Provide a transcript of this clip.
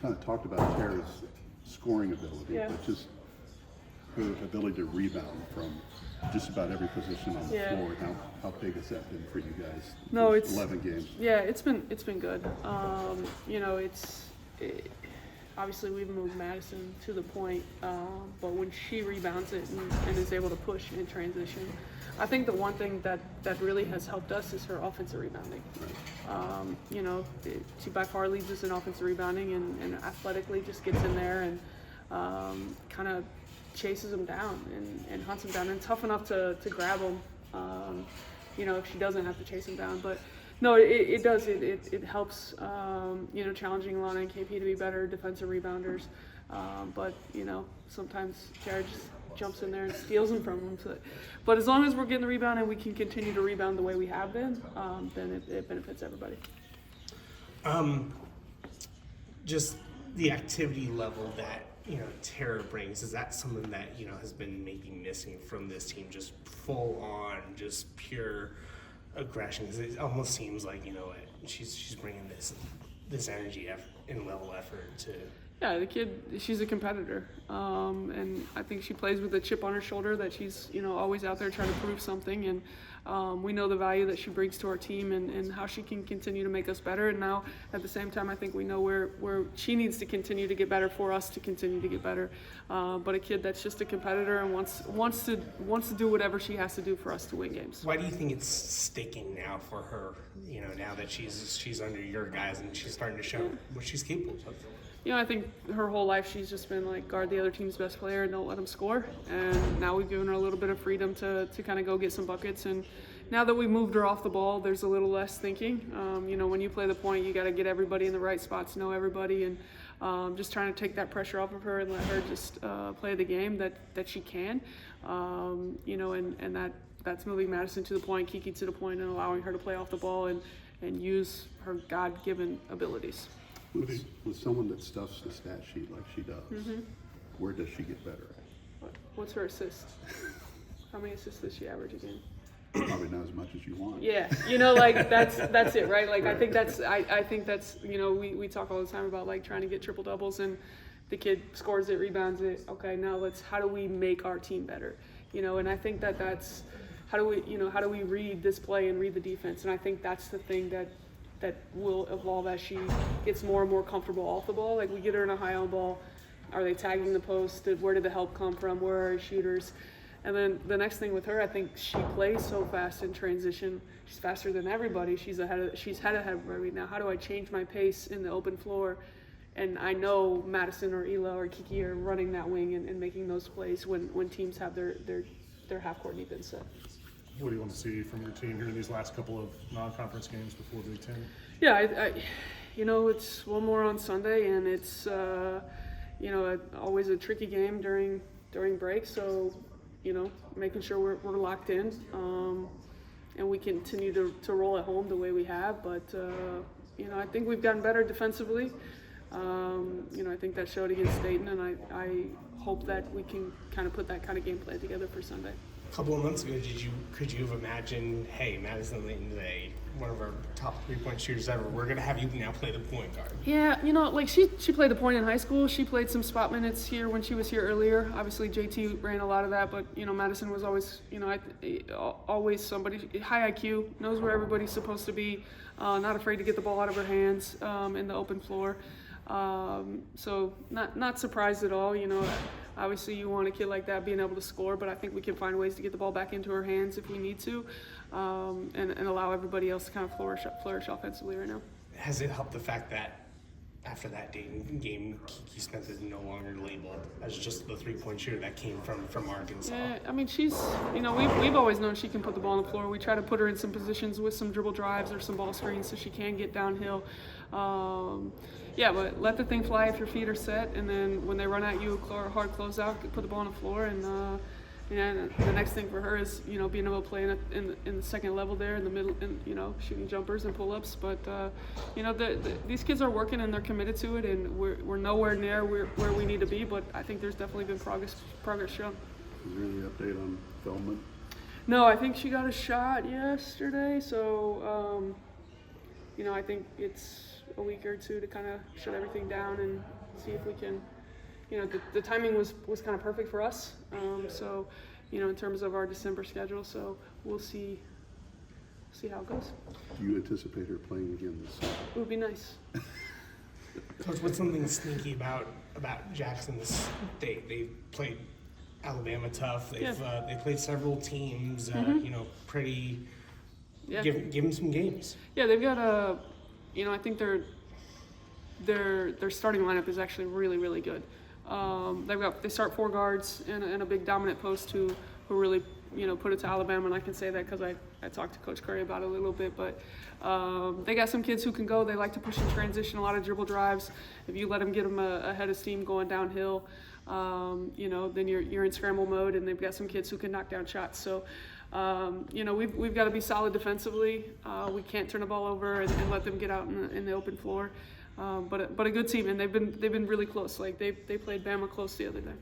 kind of talked about Tara's scoring ability, Yeah. but just her ability to rebound from just about every position on the Yeah. floor. How big has that been for you guys? No, Those it's 11 games. Yeah, it's been good. You know, obviously we've moved Madison to the point, but when she rebounds it and is able to push in transition, I think the one thing that really has helped us is her offensive rebounding. You know, she by far leads us in offensive rebounding and athletically just gets in there and kind of chases them down and hunts them down and tough enough to grab them. You know, if she doesn't have to chase them down, but no, it does. It helps. You know, challenging Lana and KP to be better defensive rebounders. But you know, sometimes Jared just jumps in there and steals them from them. So, but as long as we're getting the rebound and we can continue to rebound the way we have been, then it benefits everybody. Just the activity level that Tara brings, is that something that has been maybe missing from this team? Just full on, just pure aggression. Because it almost seems like she's bringing this energy and level effort to. Yeah, the kid, she's a competitor, and I think she plays with a chip on her shoulder that she's always out there trying to prove something, and we know the value that she brings to our team and how she can continue to make us better. And now at the same time, I think we know where she needs to continue to get better for us to continue to get better. But a kid that's just a competitor and wants to do whatever she has to do for us to win games. Why do you think it's sticking now for her? Now that she's under your guys and she's starting to show what she's capable of. I think her whole life she's just been like, guard the other team's best player and don't let them score. And now we've given her a little bit of freedom to kind of go get some buckets. And now that we've moved her off the ball, there's a little less thinking. When you play the point, you got to get everybody in the right spots, know everybody, and just trying to take that pressure off of her and let her just play the game that she can. And that's moving Madison to the point, Kiki to the point, and allowing her to play off the ball and use her God-given abilities. With someone that stuffs the stat sheet like she does, where does she get better at? What's her assist? How many assists does she average a game? Probably not as much as you want. Yeah, that's it, right? Like right. I think that's we talk all the time about like trying to get triple doubles, and the kid scores it, rebounds it. Okay, now how do we make our team better? And I think that's how do we read this play and read the defense, and I think that's the thing that will evolve as she gets more and more comfortable off the ball. Like we get her in a high on ball, are they tagging the post? Where did the help come from? Where are her shooters? And then the next thing with her, I think she plays so fast in transition. She's faster than everybody. She's head ahead of everybody. Now, how do I change my pace in the open floor? And I know Madison or Ela or Kiki are running that wing and making those plays when teams have their half court defense set. What do you want to see from your team here in these last couple of non-conference games before Big Ten? Yeah, it's one more on Sunday, and it's always a tricky game during break. So, making sure we're locked in, and we continue to roll at home the way we have. But I think we've gotten better defensively. I think that showed against Dayton, and I hope that we can kind of put that kind of game plan together for Sunday. A couple of months ago, could you have imagined, hey, Madison Layton today, one of our top 3-point shooters ever, we're going to have you now play the point guard? Yeah, like she played the point in high school. She played some spot minutes here when she was here earlier. Obviously, JT ran a lot of that, but, Madison was always, always somebody, high IQ, knows where everybody's supposed to be, not afraid to get the ball out of her hands in the open floor. So not surprised at all, Obviously, you want a kid like that being able to score, but I think we can find ways to get the ball back into her hands if we need to, and allow everybody else to kind of flourish offensively right now. Has it helped the fact that after that Dayton game, Kiki Smith is no longer labeled as just the 3-point shooter that came from Arkansas? Yeah, I mean, she's, we've always known she can put the ball on the floor. We try to put her in some positions with some dribble drives or some ball screens so she can get downhill. Yeah, but let the thing fly if your feet are set, and then when they run at you, a hard closeout, put the ball on the floor, and the next thing for her is being able to play in the second level there in the middle, and shooting jumpers and pull-ups. But these kids are working and they're committed to it, and we're nowhere near where we need to be. But I think there's definitely been progress shown. Is there any update on Feldman? No, I think she got a shot yesterday, so I think it's a week or two to kind of shut everything down and see if we can, the timing was kind of perfect for us. So, in terms of our December schedule, so we'll see how it goes. Do you anticipate her playing again this season? It would be nice. Coach, what's something sneaky about Jackson? They played Alabama tough. They played several teams. Pretty. Yeah. Give them some games. Yeah, they've got I think their starting lineup is actually really, really good. They start 4 guards and a big dominant post who really put it to Alabama, and I can say that because I talked to Coach Curry about it a little bit. But they got some kids who can go. They like to push and transition, a lot of dribble drives. If you let them get them a head of steam going downhill, then you're in scramble mode, and they've got some kids who can knock down shots. So. We've got to be solid defensively. We can't turn the ball over and let them get out in the open floor. But a good team, and they've been really close. Like they played Bama close the other day.